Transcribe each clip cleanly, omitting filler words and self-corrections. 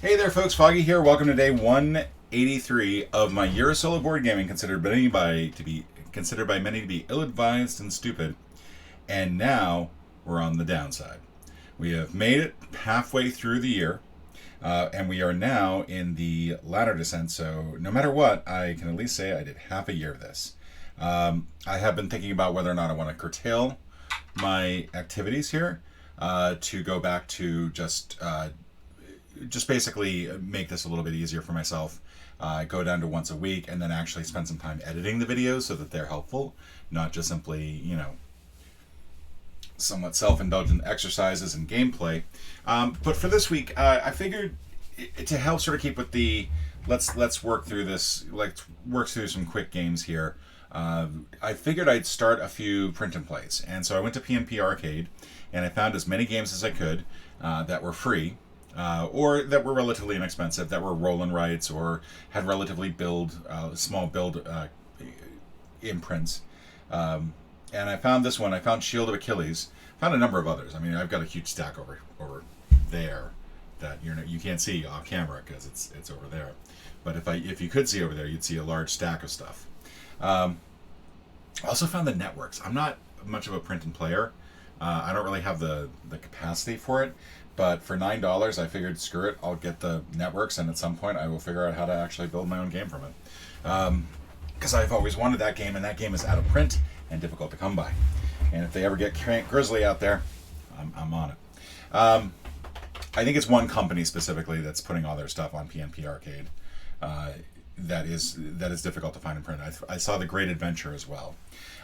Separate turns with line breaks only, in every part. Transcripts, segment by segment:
Hey there, folks. Foggy here. Welcome to day 183 of my year of solo board gaming, considered by many to be ill-advised and stupid. And now we're on the downside. We have made it halfway through the year, and we are now in the latter descent. So no matter what, I can at least say I did half a year of this. I have been thinking about whether or not I want to curtail my activities here to go back to just basically make this a little bit easier for myself. Go down to once a week and then actually spend some time editing the videos so that they're helpful, not just simply, somewhat self-indulgent exercises and gameplay. But for this week, I figured to help sort of keep with the let's work through this, let's work through some quick games here. I figured I'd start a few print and plays, and so I went to PNP Arcade and I found as many games as I could that were free. Or that were relatively inexpensive, that were roll and writes, or had relatively small build imprints. And I found this one. I found Shield of Achilles. Found a number of others. I mean, I've got a huge stack over there that you can't see off camera because it's over there. But if you could see over there, you'd see a large stack of stuff. I also found the networks. I'm not much of a print and player. I don't really have the capacity for it. But for $9, I figured, screw it, I'll get the networks, and at some point I will figure out how to actually build my own game from it. Because I've always wanted that game, and that game is out of print and difficult to come by. And if they ever get Camp Grizzly out there, I'm on it. I think it's one company specifically that's putting all their stuff on PNP Arcade. That is difficult to find in print. I saw The Great Adventure as well.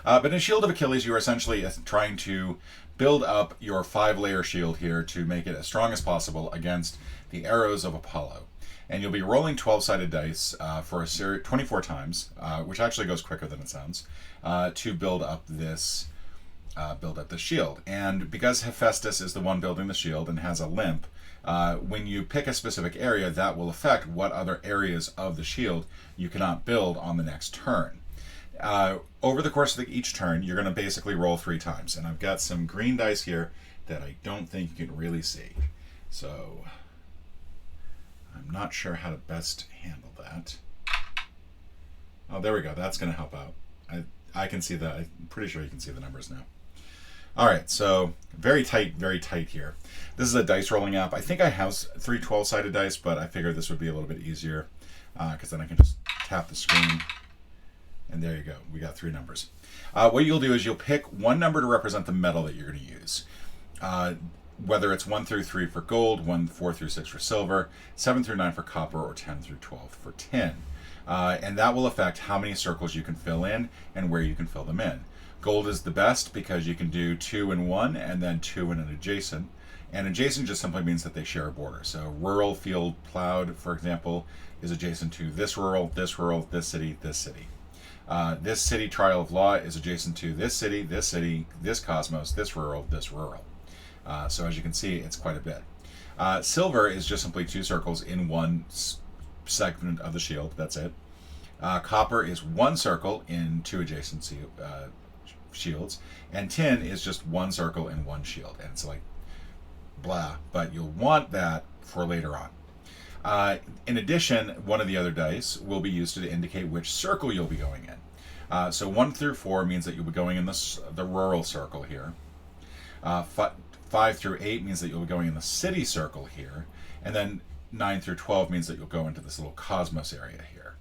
But in Shield of Achilles, you are essentially trying to build up your 5-layer shield here to make it as strong as possible against the arrows of Apollo. And you'll be rolling 12-sided dice for a series 24 times, which actually goes quicker than it sounds, to build up this shield. And because Hephaestus is the one building the shield and has a limp, when you pick a specific area, that will affect what other areas of the shield you cannot build on the next turn. Over the course of each turn, you're going to basically roll 3 times. And I've got some green dice here that I don't think you can really see. So I'm not sure how to best handle that. Oh, there we go. That's going to help out. I can see that. I'm pretty sure you can see the numbers now. All right, so very tight here. This is a dice rolling app. I think I have 3 12-sided dice, but I figured this would be a little bit easier because then I can just tap the screen, and there you go. We got 3 numbers. What you'll do is you'll pick one number to represent the metal that you're going to use. Whether it's 1 through 3 for gold, 4 through 6 for silver, 7 through 9 for copper, or 10 through 12 for tin. And that will affect how many circles you can fill in and where you can fill them in. Gold is the best because you can do 2 in one and then 2 in an adjacent. And adjacent just simply means that they share a border. So rural, field, plowed, for example, is adjacent to this rural, this city, this city. This city, trial of law, is adjacent to this city, this cosmos, this rural, this rural. So as you can see, it's quite a bit. Silver is just simply 2 circles in one segment of the shield. That's it. Copper is 1 circle in 2 adjacent shields, and tin is just 1 circle in 1 shield. And it's like blah, but you'll want that for later on. In addition, one of the other dice will be used to indicate which circle you'll be going in. So 1 through 4 means that you'll be going in the rural circle here. 5 through 8 means that you'll be going in the city circle here, and then 9 through 12 means that you'll go into this little cosmos area here.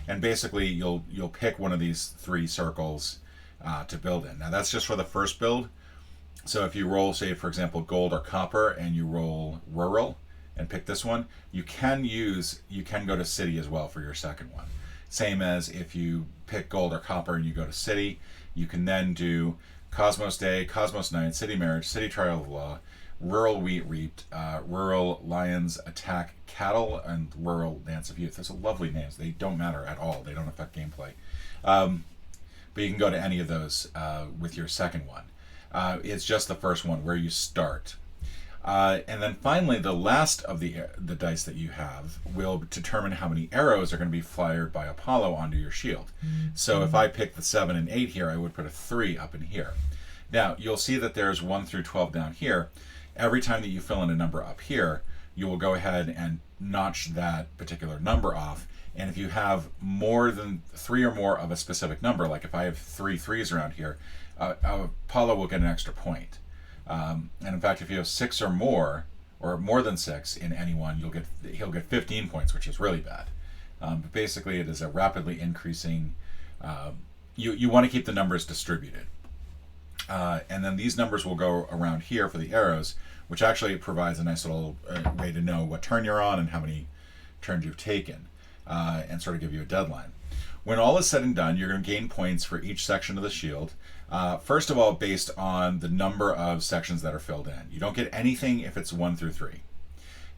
And basically, you'll pick one of these 3 circles to build in. Now that's just for the first build. So if you roll, say for example, gold or copper, and you roll rural and pick this one, you can go to city as well for your second one. Same as if you pick gold or copper and you go to city, you can then do Cosmos Day, Cosmos Night, City Marriage, City Trial of Law, Rural Wheat Reaped, Rural Lions Attack Cattle, and Rural Dance of Youth. Those are lovely names. They don't matter at all. They don't affect gameplay. But you can go to any of those with your second one. It's just the first one where you start. And then finally, the last of the dice that you have will determine how many arrows are going to be fired by Apollo onto your shield. Mm-hmm. So if I pick the 7 and 8 here, I would put a 3 up in here. Now, you'll see that there's 1 through 12 down here. Every time that you fill in a number up here, you will go ahead and notch that particular number off. And if you have more than 3 or more of a specific number, like if I have 3 threes around here, Apollo will get an extra point. And in fact, if you have 6 or more than 6 in any one, he'll get 15 points, which is really bad. But basically, it is a rapidly increasing. You want to keep the numbers distributed, and then these numbers will go around here for the arrows, which actually provides a nice little way to know what turn you're on and how many turns you've taken, and sort of give you a deadline. When all is said and done, you're going to gain points for each section of the shield. First of all, based on the number of sections that are filled in. You don't get anything if it's 1 through 3.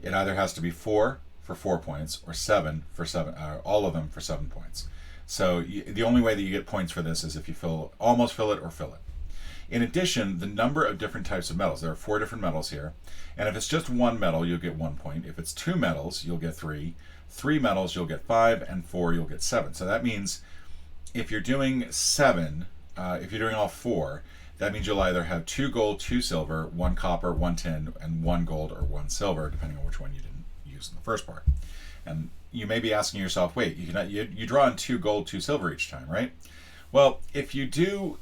It either has to be 4 for 4 points or 7 for 7, all of them for 7 points. So the only way that you get points for this is if you almost fill it or fill it. In addition, the number of different types of metals. There are 4 different metals here. And if it's just 1 metal, you'll get 1 point. If it's 2 metals, you'll get 3. 3 metals, you'll get 5. And 4, you'll get 7. So that means if you're doing 7, if you're doing all 4, that means you'll either have 2 gold, 2 silver, 1 copper, 1 tin, and 1 gold or 1 silver, depending on which one you didn't use in the first part. And you may be asking yourself, wait, you draw in 2 gold, 2 silver each time, right? Well, if you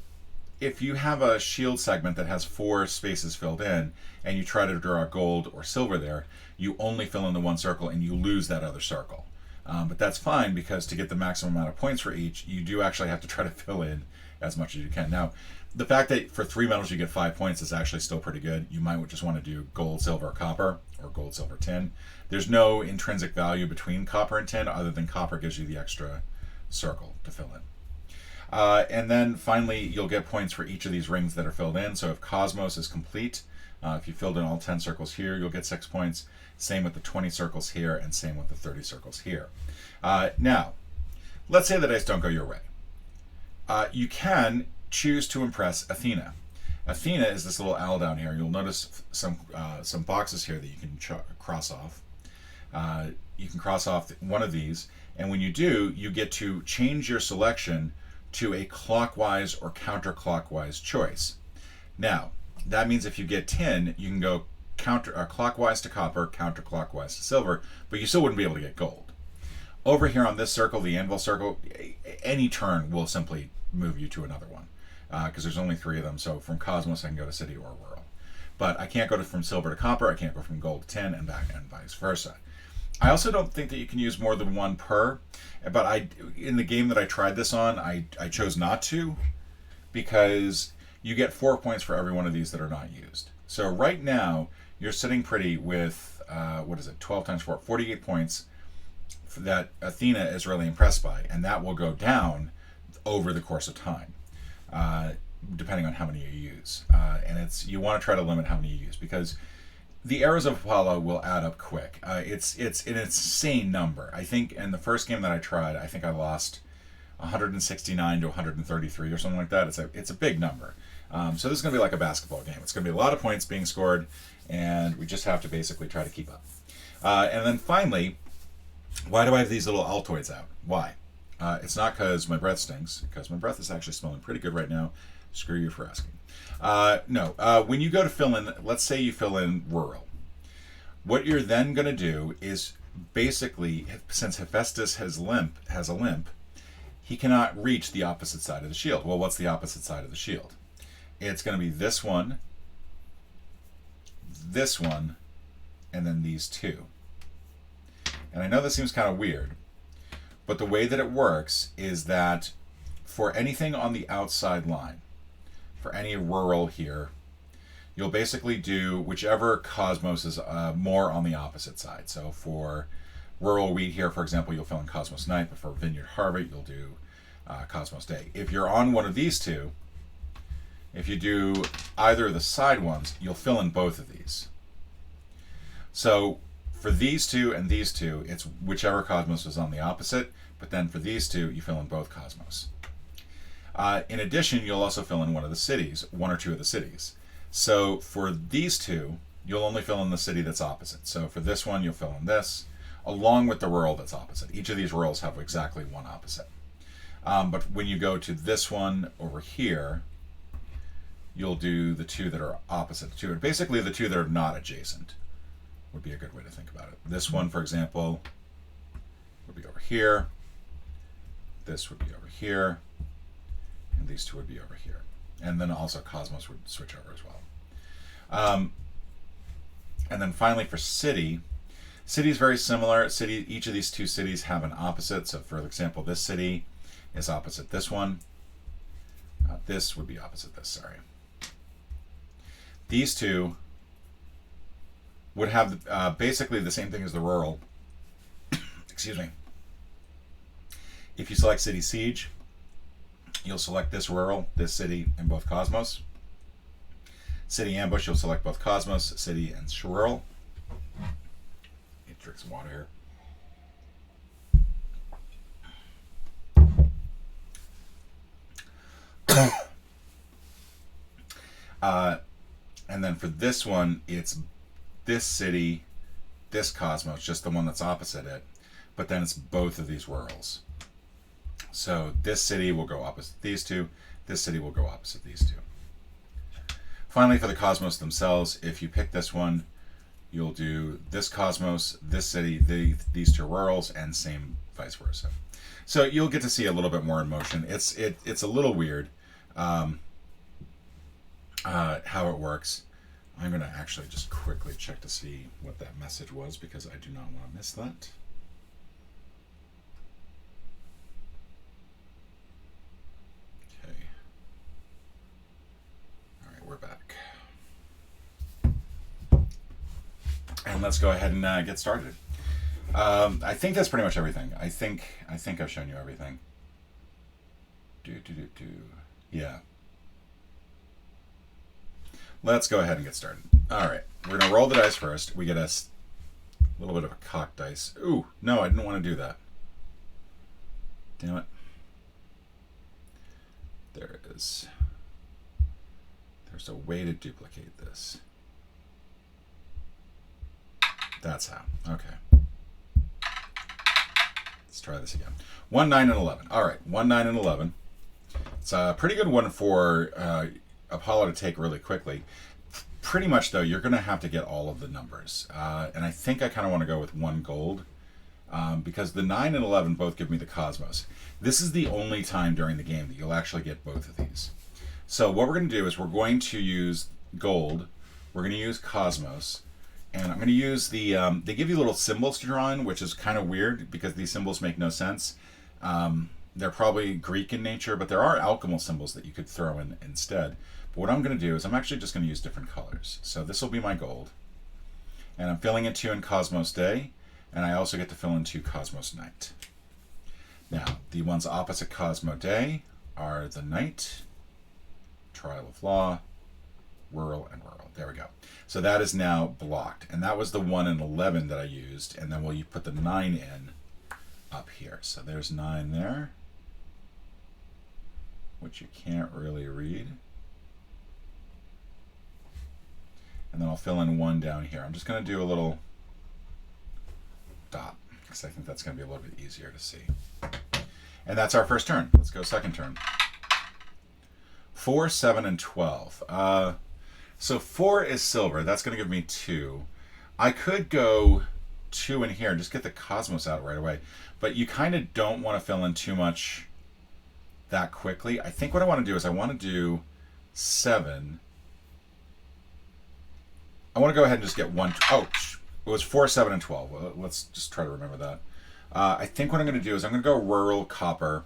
have a shield segment that has 4 spaces filled in, and you try to draw gold or silver there, you only fill in the 1 circle and you lose that other circle. But that's fine, because to get the maximum amount of points for each, you do actually have to try to fill in as much as you can. Now, the fact that for 3 metals you get 5 points is actually still pretty good. You might just want to do gold, silver, copper, or gold, silver, tin. There's no intrinsic value between copper and tin other than copper gives you the extra circle to fill in. And then finally, you'll get points for each of these rings that are filled in. So if Cosmos is complete, if you filled in all 10 circles here, you'll get 6 points. Same with the 20 circles here, and same with the 30 circles here. Now, let's say the dice don't go your way. You can choose to impress Athena. Athena is this little owl down here. You'll notice some boxes here that you can cross off. You can cross off one of these, and when you do, you get to change your selection to a clockwise or counterclockwise choice. Now, that means if you get tin, you can go clockwise to copper, counterclockwise to silver, but you still wouldn't be able to get gold. Over here on this circle, the anvil circle, any turn will simply move you to another one, because there's only 3 of them. So from Cosmos, I can go to City or Rural. But I can't go from silver to copper, I can't go from gold to tin, and back, and vice versa. I also don't think that you can use more than 1 per, but in the game that I tried this on, I chose not to, because you get 4 points for every one of these that are not used. So right now, you're sitting pretty with, 12 times 4, 48 points that Athena is really impressed by, and that will go down over the course of time, depending on how many you use. And you want to try to limit how many you use, because the arrows of Apollo will add up quick. It's an insane number. I think in the first game that I tried, I think I lost 169 to 133 or something like that. It's a big number. So this is going to be like a basketball game. It's going to be a lot of points being scored, and we just have to basically try to keep up. And then finally, why do I have these little Altoids out? Why? It's not because my breath stinks, because my breath is actually smelling pretty good right now. Screw you for asking. No, when you go to fill in, let's say you fill in rural. What you're then going to do is basically, since Hephaestus has a limp, he cannot reach the opposite side of the shield. Well, what's the opposite side of the shield? It's going to be this one, and then these 2. And I know this seems kind of weird, but the way that it works is that for anything on the outside line, for any rural here, you'll basically do whichever Cosmos is more on the opposite side. So for rural wheat here, for example, you'll fill in Cosmos Night, but for Vineyard Harvest, you'll do Cosmos Day. If you're on one of these 2, if you do either of the side ones, you'll fill in both of these. So for these 2 and these 2, it's whichever Cosmos is on the opposite, but then for these 2, you fill in both Cosmos. In addition, you'll also fill in one or 2 of the cities. So for these 2, you'll only fill in the city that's opposite. So for this one, you'll fill in this, along with the rural that's opposite. Each of these rurals have exactly one opposite. But when you go to this one over here, you'll do the 2 that are opposite to it. Basically, the 2 that are not adjacent. would be a good way to think about it. This one, for example, would be over here. This would be over here. And these two would be over here. And then also Cosmos would switch over as well. And then finally for city, city is very similar. City, each of these two cities have an opposite. So for example, this city is opposite this one. This would be opposite this, sorry. These two would have basically the same thing as the rural. Excuse me. If you select City Siege, you'll select this rural, this city, and both Cosmos. City Ambush, you'll select both Cosmos, City, and rural. Need to drink some water here. And then for this one, it's this city, this Cosmos, just the one that's opposite it, but then it's both of these rurals. So this city will go opposite these two, this city will go opposite these two. Finally, for the Cosmos themselves, if you pick this one, you'll do this Cosmos, this city, these two rurals, and same vice versa. So you'll get to see a little bit more in motion. It's a little weird how it works. I'm going to actually just quickly check to see what that message was because I do not want to miss that. Okay. All right, we're back. And let's go ahead and get started. I think that's pretty much everything. I think I've shown you everything. Yeah. Let's go ahead and get started. All right, we're gonna roll the dice first. We get a little bit of a cocked dice. Ooh, no, I didn't want to do that. Damn it. There it is. There's a way to duplicate this. That's how. Okay. Let's try this again. 1, 9, and 11. All right, 1, 9, and 11. It's a pretty good one for Apollo to take really quickly. Pretty much, though, you're going to have to get all of the numbers. And I think I kind of want to go with 1 gold because the 9 and 11 both give me the Cosmos. This is the only time during the game that you'll actually get both of these. So what we're going to do is we're going to use gold. We're going to use Cosmos. And I'm going to use the, they give you little symbols to draw in, which is kind of weird because these symbols make no sense. They're probably Greek in nature, but there are alchemical symbols that you could throw in instead. But what I'm going to do is I'm actually just going to use different colors. So this will be my gold. And I'm filling in 2 in Cosmos Day, and I also get to fill in 2 Cosmos Night. Now, the ones opposite Cosmo Day are the Night, Trial of Law, Rural, and Rural. There we go. So that is now blocked. And that was the 1 and 11 that I used. And then we'll put the 9 in up here. So there's 9 there, which you can't really read. And then I'll fill in 1 down here. I'm just going to do a little dot because I think that's going to be a little bit easier to see. And that's our first turn. Let's go second turn. 4, 7, and 12. So 4 is silver. That's going to give me 2. I could go 2 in here and just get the Cosmos out right away. But you kind of don't want to fill in too much that quickly. I think what I want to do is I want to do 7. I want to go ahead and just get 1. Oh, it was 4, 7, and 12. Well, let's just try to remember that. I think what I'm going to do is I'm going to go rural copper.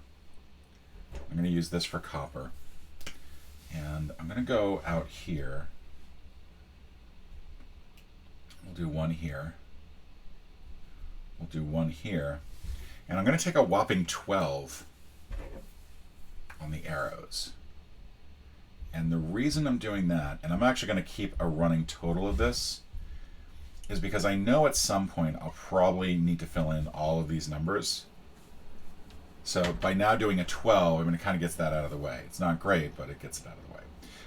I'm going to use this for copper. And I'm going to go out here. We'll do 1 here. We'll do 1 here. And I'm going to take a whopping 12 on the arrows. And the reason I'm doing that, and I'm actually going to keep a running total of this, is because I know at some point I'll probably need to fill in all of these numbers. So by now doing a 12, I'm going to kind of get that out of the way. It's not great, but it gets it out of the way.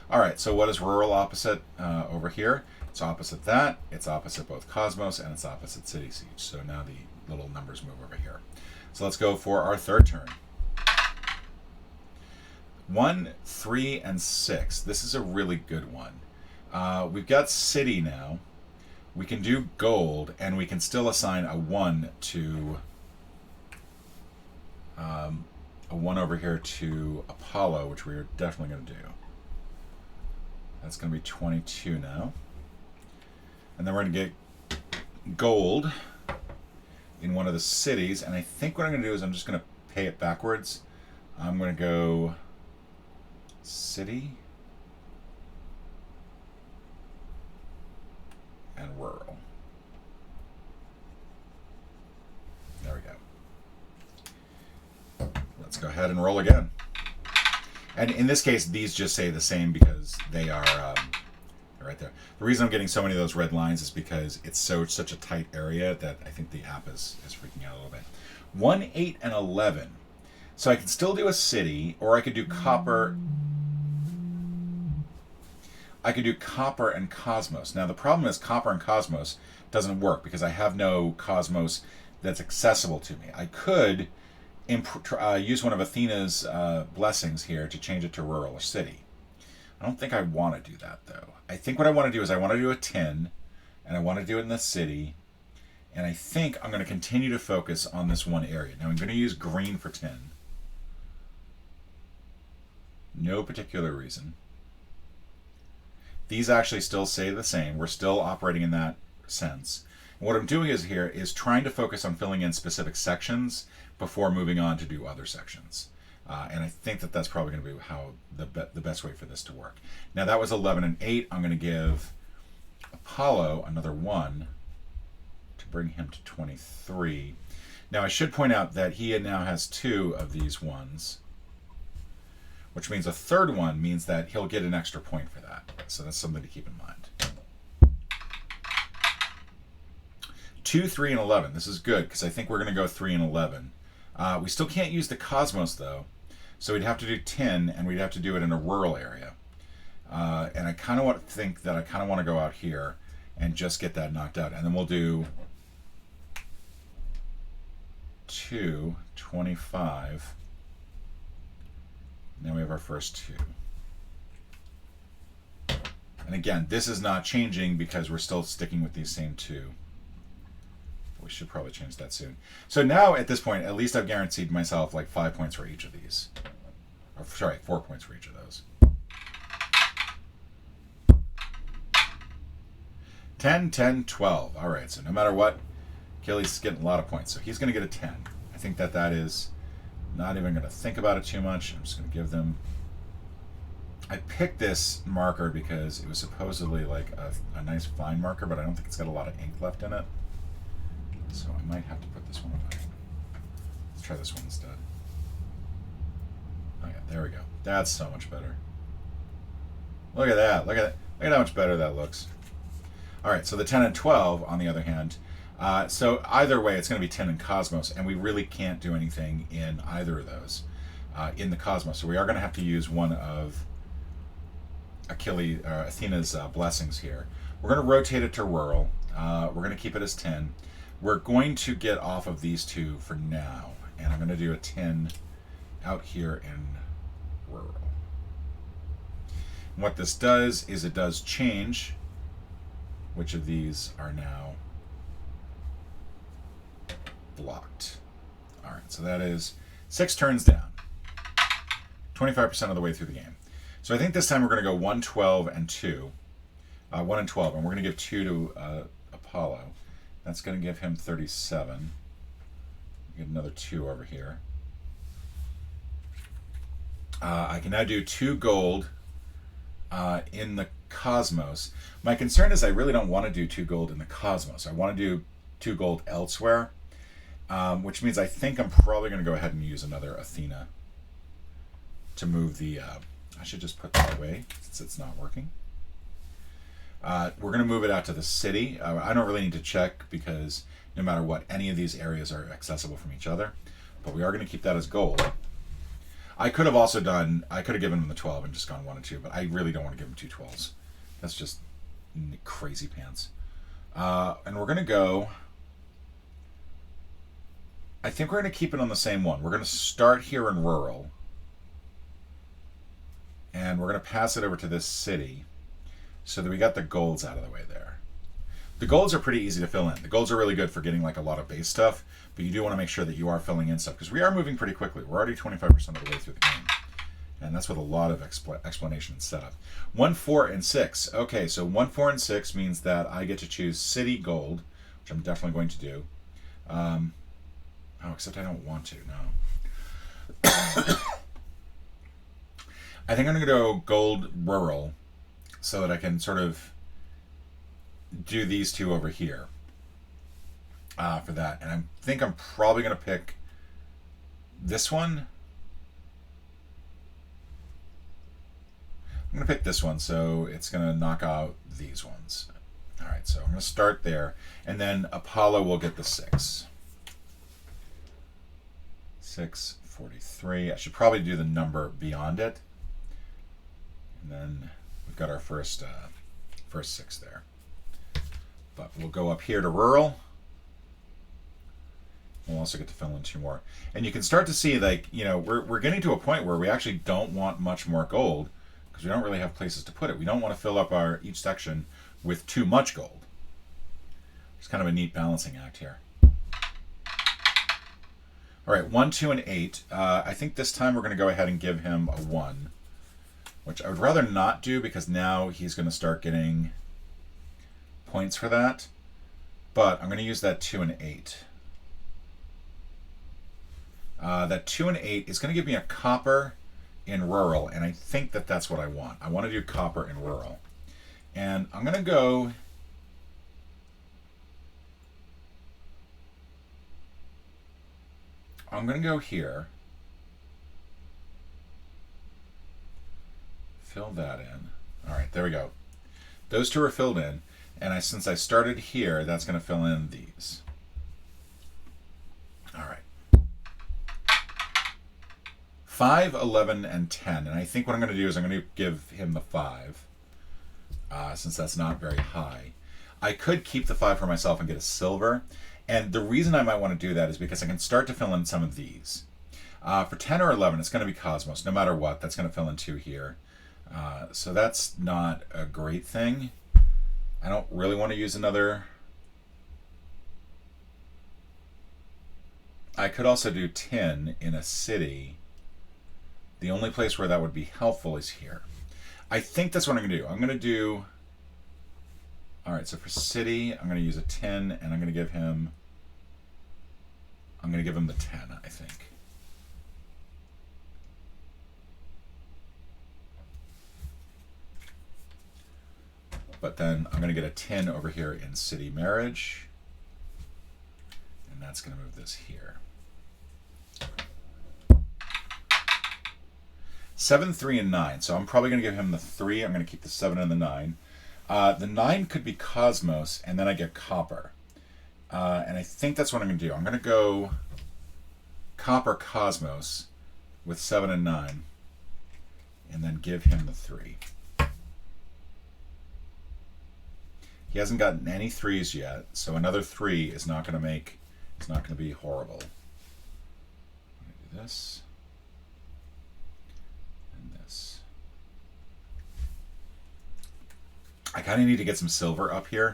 All right, so what is rural opposite over here? It's opposite that, it's opposite both Cosmos, and it's opposite City Siege. So now the little numbers move over here. So let's go for our third turn. 1, 3, and 6. This is a really good one. We've got City now. We can do gold, and we can still assign a 1 to a 1 over here to Apollo, which we're definitely going to do. That's going to be 22 now. And then we're going to get gold in one of the cities, and I think what I'm going to do is I'm just going to pay it backwards. I'm going to go city and rural. There we go. Let's go ahead and roll again. And in this case, these just say the same because they are right there. The reason I'm getting so many of those red lines is because it's such a tight area that I think the app is freaking out a little bit. 1, 8, and 11. So I can still do a city, or I could do copper. I could do copper and cosmos. Now the problem is copper and cosmos doesn't work because I have no cosmos that's accessible to me. I could use one of Athena's blessings here to change it to rural or city. I don't think I want to do that though. I think what I want to do is I want to do a 10, and I want to do it in the city, and I think I'm going to continue to focus on this one area. Now I'm going to use green for 10. No particular reason. These actually still say the same. We're still operating in that sense. And what I'm doing is trying to focus on filling in specific sections before moving on to do other sections. And I think that's probably going to be how the best way for this to work. Now that was 11 and 8. I'm going to give Apollo another 1 to bring him to 23. Now I should point out that he now has 2 of these 1s, which means a third one means that he'll get an extra point for that. So that's something to keep in mind. 2, 3, and 11. This is good because I think we're going to go 3 and 11. We still can't use the cosmos though, so we'd have to do 10, and we'd have to do it in a rural area. And I kind of want to go out here and just get that knocked out, and then we'll do 2, 25. Now we have our first 2. And again, this is not changing because we're still sticking with these same 2. We should probably change that soon. So now at this point, at least I've guaranteed myself like 5 points for each of these. Or, sorry, 4 points for each of those. 10, 10, 12. All right, so no matter what, Achilles is getting a lot of points. So he's going to get a 10. I think that is not even going to think about it too much. I'm just going to give them... I picked this marker because it was supposedly like a nice fine marker, but I don't think it's got a lot of ink left in it. So I might have to put this one away. Let's try this one instead. Oh yeah, there we go. That's so much better. Look at that. Look at how much better that looks. All right, so the 10 and 12, on the other hand, so either way, it's going to be 10 in Cosmos, and we really can't do anything in either of those in the Cosmos. So we are going to have to use one of Athena's blessings here. We're going to rotate it to rural. We're going to keep it as 10. We're going to get off of these 2 for now, and I'm going to do a 10 out here in rural. And what this does is it does change which of these are now blocked. All right, so that is 6 turns down, 25% of the way through the game. So I think this time we're going to go 1, 12, and 2. 1 and 12, and we're going to give 2 to Apollo. That's going to give him 37. Get another 2 over here. I can now do 2 gold in the Cosmos. My concern is I really don't want to do 2 gold in the Cosmos. I want to do 2 gold elsewhere, which means I think I'm probably going to go ahead and use another Athena to move the... I should just put that away since it's not working. We're going to move it out to the city. I don't really need to check because no matter what, any of these areas are accessible from each other. But we are going to keep that as gold. I could have given him the 12 and just gone 1 and 2, but I really don't want to give him 2 12s. That's just crazy pants. And we're going to go... I think we're going to keep it on the same one. We're going to start here in rural. And we're going to pass it over to this city so that we got the golds out of the way there. The golds are pretty easy to fill in. The golds are really good for getting like a lot of base stuff, but you do want to make sure that you are filling in stuff because we are moving pretty quickly. We're already 25% of the way through the game. And that's with a lot of explanation and setup. 1, 4, and 6. Okay, so 1, 4, and 6 means that I get to choose City Gold, which I'm definitely going to do. Oh, except I don't want to, no. I think I'm going to go Gold Rural so that I can sort of do these two over here for that. And I think I'm probably going to pick this one. I'm going to pick this one, so it's going to knock out these ones. All right, so I'm going to start there, and then Apollo will get the 6. 643. I should probably do the number beyond it. And then we've got our first 6 there. But we'll go up here to rural. We'll also get to fill in 2 more. And you can start to see, like, you know, we're getting to a point where we actually don't want much more gold, because we don't really have places to put it. We don't want to fill up each section with too much gold. It's kind of a neat balancing act here. All right, 1, 2, and 8. I think this time we're going to go ahead and give him a 1, which I would rather not do because now he's going to start getting points for that. But I'm going to use that 2 and 8. That 2 and 8 is going to give me a copper in rural, and I think that that's what I want. I want to do copper in rural. And I'm going to go... here. Fill that in. All right, there we go. Those 2 are filled in, and since I started here, that's going to fill in these. All right. 5, 11, and 10. And I think what I'm going to do is I'm going to give him the 5, since that's not very high. I could keep the 5 for myself and get a silver. And the reason I might want to do that is because I can start to fill in some of these. For 10 or 11, it's going to be Cosmos. No matter what, that's going to fill in 2 here. So that's not a great thing. I don't really want to use another... I could also do 10 in a city. The only place where that would be helpful is here. I think that's what I'm going to do. I'm going to do... All right, so for city, I'm going to use a 10, and I'm going to give him... the 10, I think. But then I'm going to get a 10 over here in city marriage. And that's going to move this here. 7, 3, and 9. So I'm probably going to give him the 3. I'm going to keep the 7 and the 9. The 9 could be Cosmos, and then I get Copper. And I think that's what I'm going to do. I'm going to go Copper Cosmos with 7 and 9, and then give him the 3. He hasn't gotten any 3s yet, so another 3 is not going to make... It's not going to be horrible. I'm going to do this. And this. I kind of need to get some silver up here.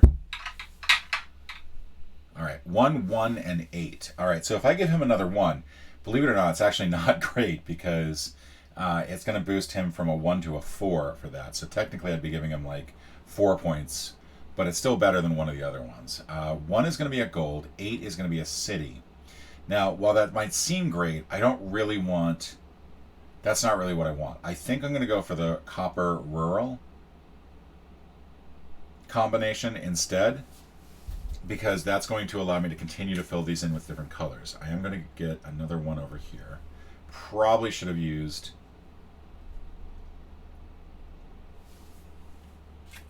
All right, 1, 1, and 8. All right, so if I give him another 1, believe it or not, it's actually not great because it's going to boost him from a 1 to a 4 for that. So technically I'd be giving him like 4 points, but it's still better than one of the other ones. 1 is going to be a gold, 8 is going to be a city. Now, while that might seem great, I don't really want... That's not really what I want. I think I'm going to go for the copper rural combination instead, because that's going to allow me to continue to fill these in with different colors. I am going to get another 1 over here. Probably should have used...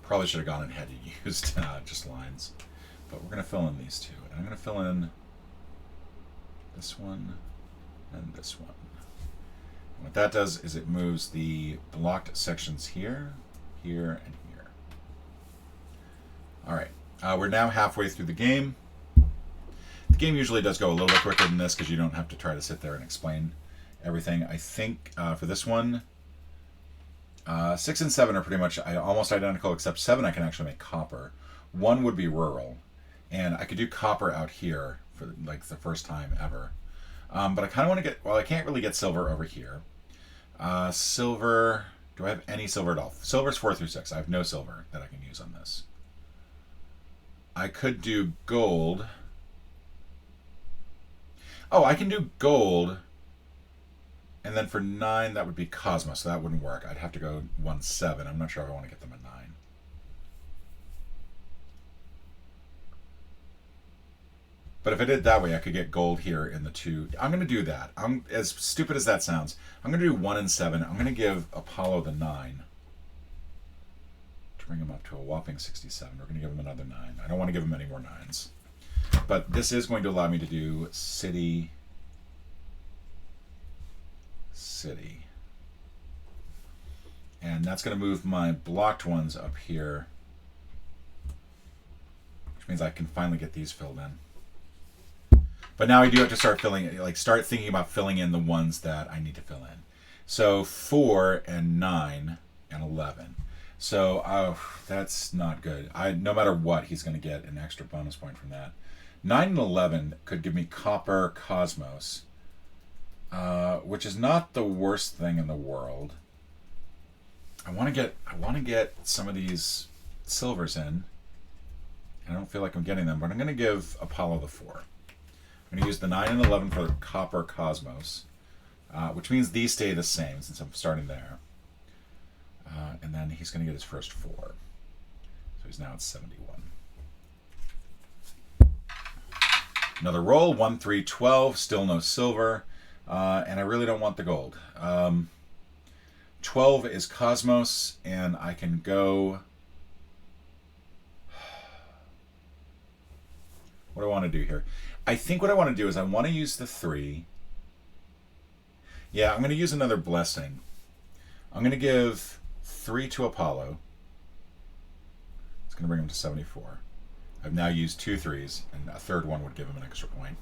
Probably should have gone ahead and used just lines. But we're going to fill in these 2. And I'm going to fill in this one and this one. And what that does is it moves the blocked sections here, here, and here. All right. We're now halfway through the game. The game usually does go a little bit quicker than this because you don't have to try to sit there and explain everything. I think for this one, 6 and 7 are pretty much almost identical, except 7 I can actually make copper. One would be rural, and I could do copper out here for like the first time ever. But I kind of want to get, well, I can't really get silver over here. Silver, do I have any silver at all? Silver's 4 through 6. I have no silver that I can use on this. I could do gold. Oh, I can do gold. And then for 9, that would be Cosmos, so that wouldn't work. I'd have to go 1, 7. I'm not sure if I want to get them at 9. But if I did it that way, I could get gold here in the 2. I'm going to do that. I'm as stupid as that sounds. I'm going to do 1 and 7. I'm going to give Apollo the 9 to bring him up to a whopping 67. We're going to give him another 9. I don't want to give him any more 9s. But this is going to allow me to do city. And that's going to move my blocked ones up here, which means I can finally get these filled in. But now I do have to start start thinking about filling in the ones that I need to fill in. So 4 and 9 and 11. So that's not good. No matter what, he's going to get an extra bonus point from that. 9 and 11 could give me copper Cosmos, which is not the worst thing in the world. I want to get some of these silvers in. I don't feel like I'm getting them, but I'm going to give Apollo the 4. I'm going to use the 9 and 11 for the copper Cosmos, which means these stay the same since I'm starting there. And then he's going to get his first 4. So he's now at 71. Another roll, 1, 3, 12, still no silver. And I really don't want the gold. 12 is Cosmos, and I can go... What do I want to do here? I think what I want to do is I want to use the 3. Yeah, I'm going to use another blessing. I'm going to give 3 to Apollo. It's going to bring him to 74. I've now used 2 3s, and a third one would give him an extra point.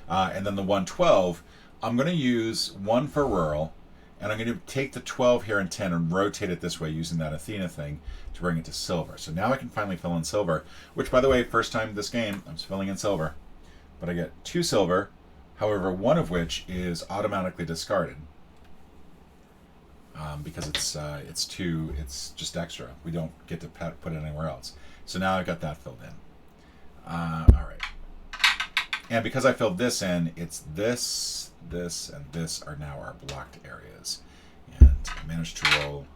And then the 112, I'm going to use 1 for rural, and I'm going to take the 12 here and 10 and rotate it this way using that Athena thing to bring it to silver. So now I can finally fill in silver, which, by the way, first time this game, I'm filling in silver. But I get 2 silver, however, one of which is automatically discarded. Because it's just extra. We don't get to put it anywhere else. So now I've got that filled in. All right. And because I filled this in, it's this, and this are now our blocked areas. And I managed to roll.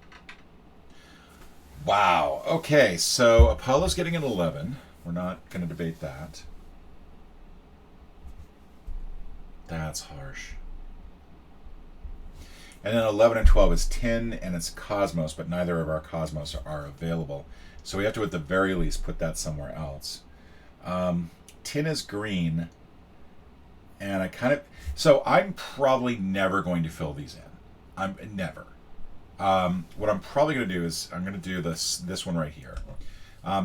Wow. Okay, so Apollo's getting an 11. We're not going to debate that. That's harsh. And then 11 and 12 is 10, and it's Cosmos, but neither of our Cosmos are available. So we have to, at the very least, put that somewhere else. 10 is green, and I kind of... So I'm probably never going to fill these in. Never. What I'm probably going to do is I'm going to do this one right here.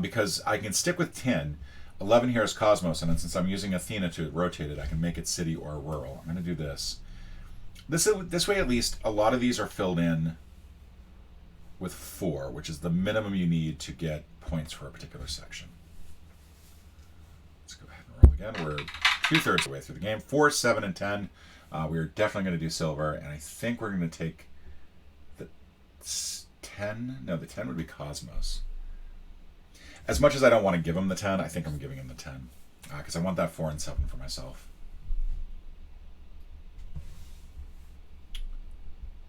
Because I can stick with 10. 11 here is Cosmos, and since I'm using Athena to rotate it, I can make it city or rural. I'm going to do this. This way, at least, a lot of these are filled in with 4, which is the minimum you need to get points for a particular section. Let's go ahead and roll again. We're 2/3 of the way through the game. 4, 7, and 10. We're definitely going to do silver, and I think we're going to take the 10. No, the 10 would be Cosmos. As much as I don't want to give him the 10, I think I'm giving him the 10. Because I want that 4 and 7 for myself.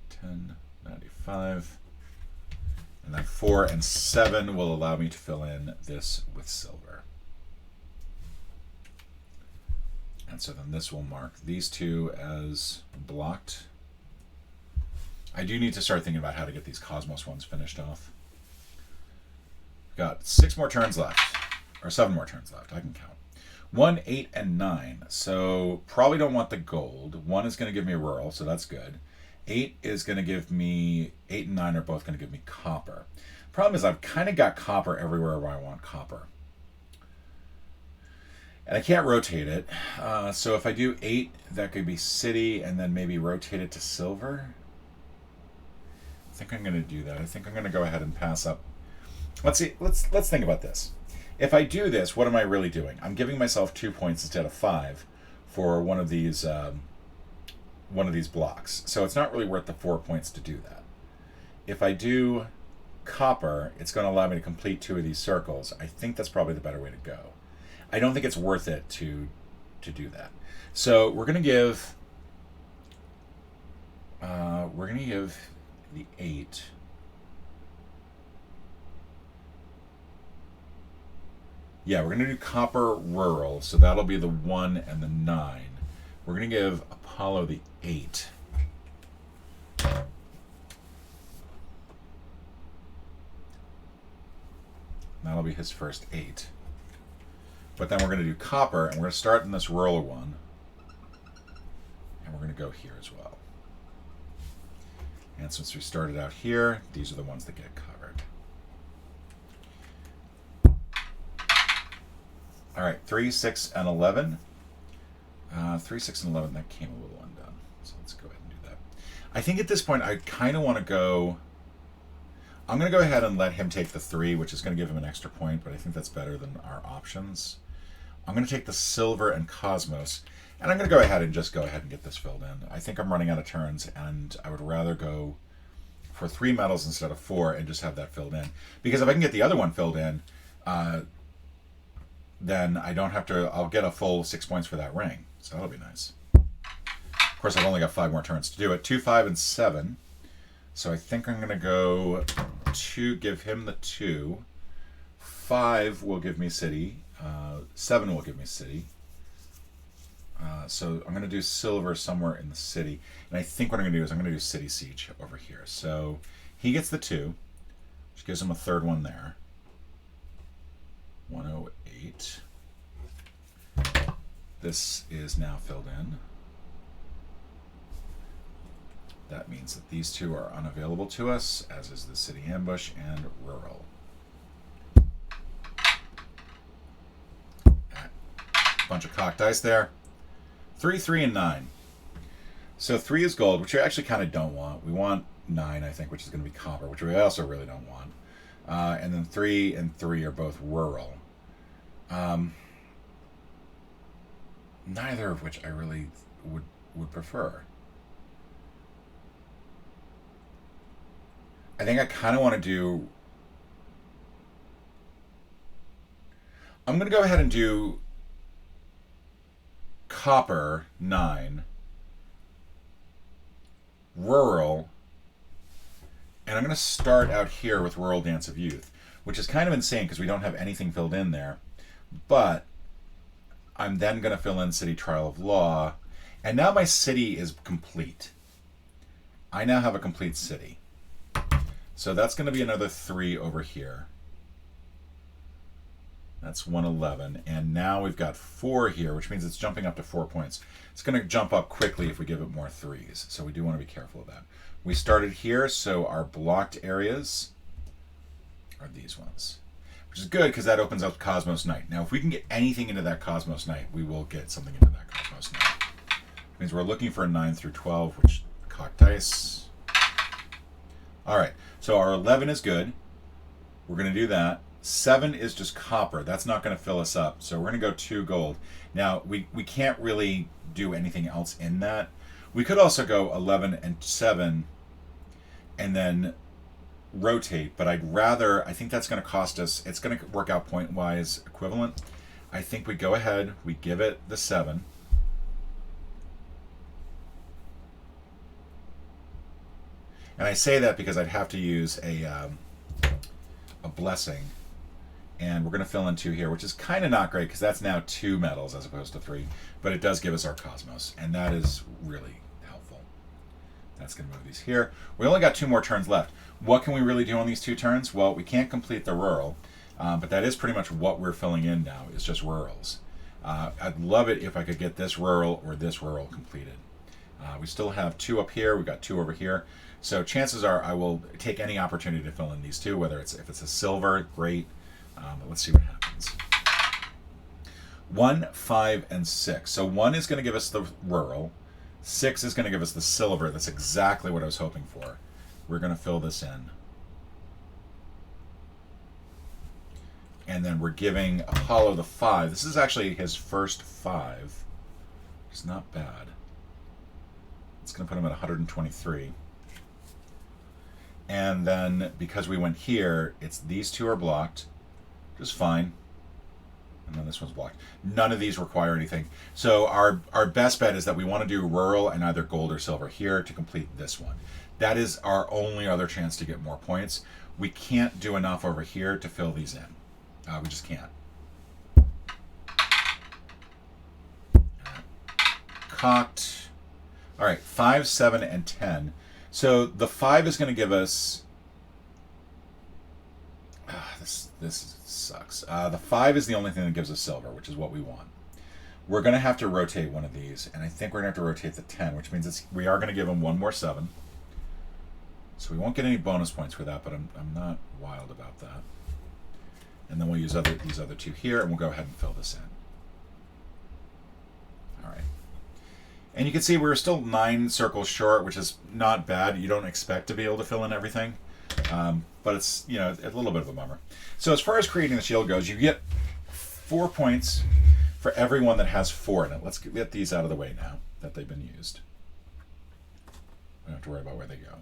10, 95. And then 4 and 7 will allow me to fill in this with silver. And so then this will mark these 2 as blocked. I do need to start thinking about how to get these Cosmos ones finished off. Got 6 more turns left, or 7 more turns left. I can count. 1, 8, and 9. So probably don't want the gold. 1 is going to give me a rural, so that's good. 8 is going to give me... 8 and 9 are both going to give me copper. Problem is I've kind of got copper everywhere where I want copper. And I can't rotate it. So if I do 8, that could be city, and then maybe rotate it to silver. I think I'm going to do that. I think I'm going to go ahead and pass up. Let's see. Let's think about this. If I do this, what am I really doing? I'm giving myself 2 points instead of 5 for one of these blocks. So it's not really worth the 4 points to do that. If I do copper, it's going to allow me to complete 2 of these circles. I think that's probably the better way to go. I don't think it's worth it to do that. So we're going to give the 8. Yeah, we're going to do copper rural, so that'll be the 1 and the 9. We're going to give Apollo the 8. That'll be his first 8. But then we're going to do copper, and we're going to start in this rural one. And we're going to go here as well. And since we started out here, these are the ones that get covered. All right, 3, 6, and 11. 3, 6, and 11, that came a little undone. So let's go ahead and do that. I think at this point, I kind of want to go... I'm going to go ahead and let him take the 3, which is going to give him an extra point, but I think that's better than our options. I'm going to take the silver and cosmos, and I'm going to go ahead and get this filled in. I think I'm running out of turns, and I would rather go for 3 metals instead of 4 and just have that filled in. Because if I can get the other one filled in, then I don't have to, I'll get a full 6 points for that ring. So that'll be nice. Of course, I've only got 5 more turns to do it. 2, 5, and 7. So I think I'm going to go to give him the 2. 5 will give me city. 7 will give me city. So I'm going to do silver somewhere in the city. And I think what I'm going to do is I'm going to do city siege over here. So he gets the 2, which gives him a third one there. 108. This is now filled in. That means that these 2 are unavailable to us, as is the city ambush and rural. Bunch of cocked dice there. 3, 3, and 9. So 3 is gold, which we actually kind of don't want. We want 9, I think, which is going to be copper, which we also really don't want. And then 3 and 3 are both rural. Neither of which I really would prefer. I think I kind of want to do... I'm going to go ahead and do copper 9, rural, and I'm going to start out here with Rural Dance of Youth, which is kind of insane because we don't have anything filled in there. But I'm then going to fill in City Trial of Law, and now my city is complete. I now have a complete city. So that's going to be another 3 over here. That's 111. And now we've got 4 here, which means it's jumping up to 4 points. It's going to jump up quickly if we give it more 3s. So we do want to be careful of that. We started here, so our blocked areas are these ones. Which is good because that opens up Cosmos Knight. Now if we can get anything into that Cosmos Knight, we will get something into that Cosmos Knight. It means we're looking for a 9 through 12, which cock dice. Alright, so our 11 is good. We're going to do that. 7 is just copper. That's not going to fill us up. So we're going to go 2 gold. Now, we can't really do anything else in that. We could also go 11 and 7 and then rotate, but I'd rather, I think that's going to cost us, it's going to work out point-wise equivalent. I think we go ahead, we give it the 7. And I say that because I'd have to use a blessing. And we're going to fill in 2 here, which is kind of not great because that's now 2 metals as opposed to 3. But it does give us our Cosmos, and that is really helpful. That's going to move these here. We only got 2 more turns left. What can we really do on these 2 turns? Well, we can't complete the rural, but that is pretty much what we're filling in now, is just rurals. I'd love it if I could get this rural or this rural completed. We still have 2 up here. We've got 2 over here. So chances are I will take any opportunity to fill in these 2, whether if it's a silver, great. But let's see what happens. 1, 5, and 6. So 1 is going to give us the rural. 6 is going to give us the silver. That's exactly what I was hoping for. We're going to fill this in. and then we're giving Apollo the 5. This is actually his first 5. It's not bad. It's going to put him at 123. And then because we went here, it's these two are blocked, just fine. And then this one's blocked. None of these require anything. So our best bet is that we want to do rural and either gold or silver here to complete this one. That is our only other chance to get more points. We can't do enough over here to fill these in. We just can't. Cocked. All right, 5, 7, and 10. So the 5 is going to give us... This sucks. The 5 is the only thing that gives us silver, which is what we want. We're going to have to rotate one of these, and I think we're going to have to rotate the 10, which means we are going to give him one more 7. So we won't get any bonus points for that, but I'm not wild about that. And then we'll use these other two here, and we'll go ahead and fill this in. All right. And you can see we're still 9 circles short, which is not bad. You don't expect to be able to fill in everything. But it's, you know, a little bit of a bummer. So as far as creating the shield goes, you get 4 points for every one that has 4 in it. Let's get these out of the way now that they've been used. We don't have to worry about where they go.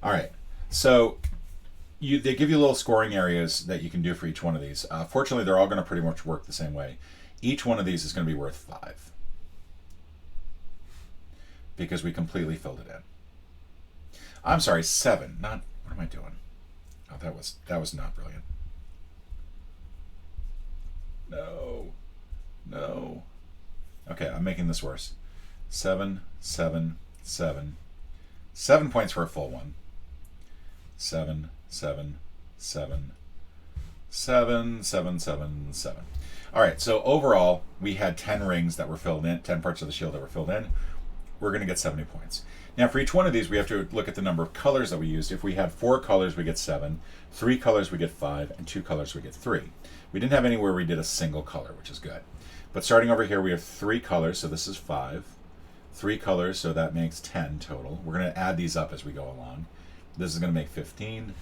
All right. So they give you little scoring areas that you can do for each one of these. Fortunately, they're all going to pretty much work the same way. Each one of these is going to be worth 5 because we completely filled it in. I'm sorry, 7. Not, what am I doing? Oh, that was not brilliant. No. Okay, I'm making this worse. 7, 7, 7. 7 points for a full one. 7, 7, 7. 7, 7, 7, 7. All right, so overall, we had 10 rings that were filled in, 10 parts of the shield that were filled in. We're going to get 70 points. Now, for each one of these, we have to look at the number of colors that we used. If we had 4 colors, we get 7. 3 colors, we get 5. And 2 colors, we get 3. We didn't have anywhere we did a single color, which is good. But starting over here, we have 3 colors, so this is 5. 3 colors, so that makes 10 total. We're going to add these up as we go along. This is going to make 15.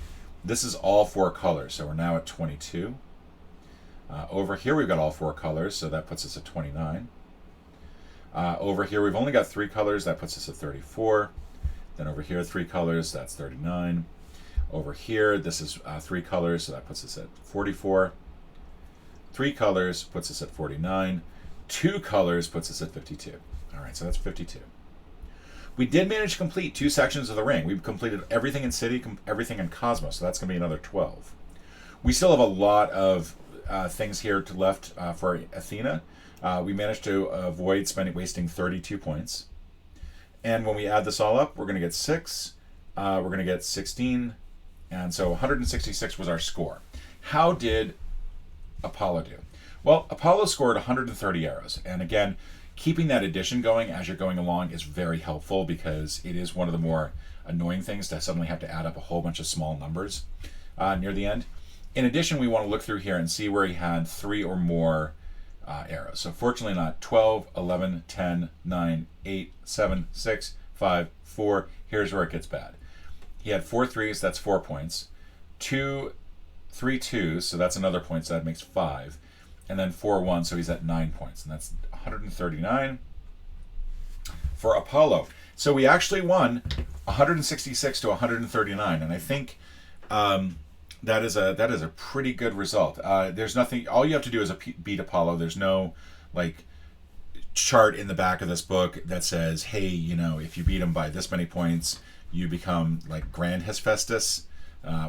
This is all 4 colors, so we're now at 22. Over here, we've got all 4 colors, so that puts us at 29. Over here, we've only got 3 colors. That puts us at 34. Then over here, 3 colors. That's 39. Over here, this is 3 colors, so that puts us at 44. 3 colors puts us at 49. 2 colors puts us at 52. All right, so that's 52. We did manage to complete 2 sections of the ring. We've completed everything in City, everything in Cosmos, so that's going to be another 12. We still have a lot of things here to left for Athena. We managed to avoid wasting 32 points. And when we add this all up, we're going to get 6. We're going to get 16. And so 166 was our score. How did Apollo do? Well, Apollo scored 130 arrows. And again, keeping that addition going as you're going along is very helpful because it is one of the more annoying things to suddenly have to add up a whole bunch of small numbers near the end. In addition, we want to look through here and see where he had 3 or more arrows. So fortunately not 12, 11, 10, 9, 8, 7, 6, 5, 4. Here's where it gets bad. He had 4 3s, that's 4 points. 3 2s, so that's another point, so that makes 5. And then 4 1, so he's at 9 points. And that's 139 for Apollo. So we actually won 166 to 139. And I think that is a pretty good result. There's nothing. All you have to do is beat Apollo. There's no like chart in the back of this book that says, hey, you know, if you beat him by this many points, you become like Grand Hephaestus.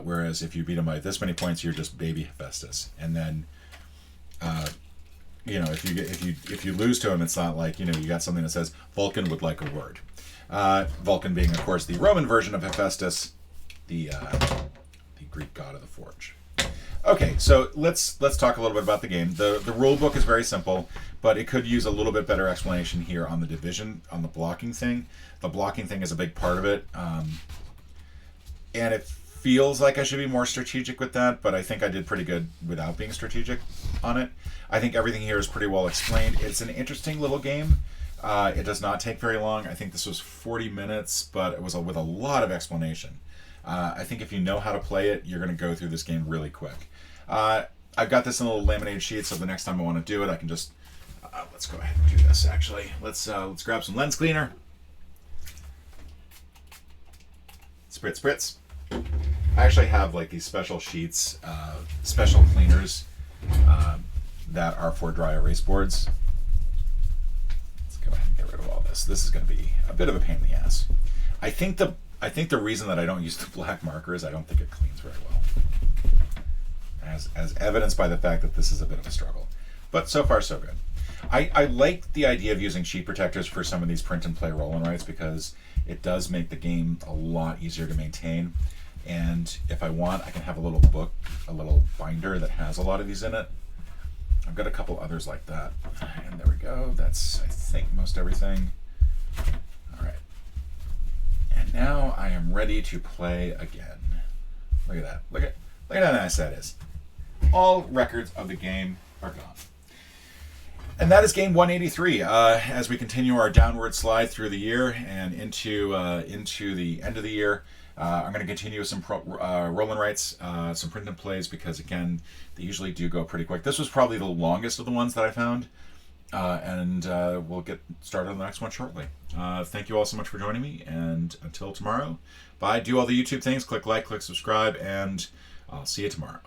Whereas if you beat him by this many points, you're just baby Hephaestus. And then, you know, if you lose to him, it's not like, you know, you got something that says Vulcan would like a word. Vulcan being, of course, the Roman version of Hephaestus, the Greek god of the forge. Okay, so let's talk a little bit about the game. The rule book is very simple, but it could use a little bit better explanation here on the division, on the blocking thing. The blocking thing is a big part of it, and it feels like I should be more strategic with that, but I think I did pretty good without being strategic on it. I think everything here is pretty well explained. It's an interesting little game. It does not take very long. I think this was 40 minutes, but it was with a lot of explanation. I think if you know how to play it, you're going to go through this game really quick. I've got this in a little laminated sheet, so the next time I want to do it, I can just let's go ahead and do this. Actually, let's grab some lens cleaner. Spritz, spritz. I actually have like these special sheets, special cleaners that are for dry erase boards. Let's go ahead and get rid of all this. This is going to be a bit of a pain in the ass. I think the reason that I don't use the black marker is I don't think it cleans very well, as evidenced by the fact that this is a bit of a struggle. But so far so good. I like the idea of using sheet protectors for some of these print and play roll and writes because it does make the game a lot easier to maintain. And if I want, I can have a little book, a little binder that has a lot of these in it. I've got a couple others like that. And there we go. That's, I think, most everything. All right. And now I am ready to play again. Look at that. Look at how nice that is. All records of the game are gone. And that is game 183. As we continue our downward slide through the year and into the end of the year, I'm going to continue with some roll and writes, some print and plays, because again, they usually do go pretty quick. This was probably the longest of the ones that I found, and we'll get started on the next one shortly. Thank you all so much for joining me, and until tomorrow, bye. Do all the YouTube things, click like, click subscribe, and I'll see you tomorrow.